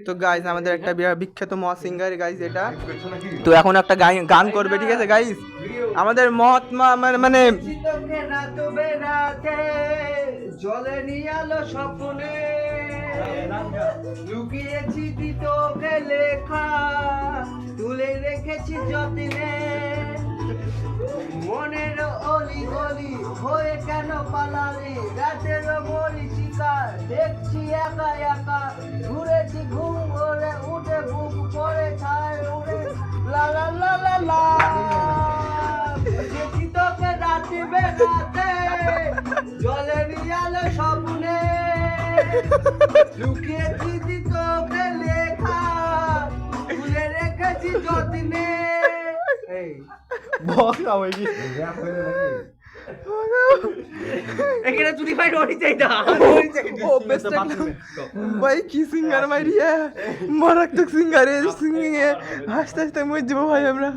তো গাইস আমাদের একটা বিখ্যাত মহা সিঙ্গার গাইস এটা, তো এখন একটা গান করবে, ঠিক আছে গাইস? আমাদের মহাত্মা মানে জলে নিয়ে আলো স্বপ্নে লুকিয়েছি তোকে লেখা, তুলে রেখেছি যত্নে, মনের অলি গলি হয়ে কেন পালালি, রাতের মরিচিকা দেখছি একা একা, ঘুরেছি ঘুম ভরে উঠে বুক করে ছায় উড়ে, লা লা লা লা লা, দেখেছি তোকে রাতে বেড়াতে জলে নিয়ে আলো স্বপ্নে লুকিয়েছি তোকে লেখা, তুলে রেখেছি যত্নে। এখানে চুরি ভাই রনি চাইতা ও বেস্ট ভাই কি সিঙ্গার মারিয়া মারাত্মক সিঙ্গার, সিঙ্গিং এ হাসতে হাসতে মরে যাবো ভাই আমরা।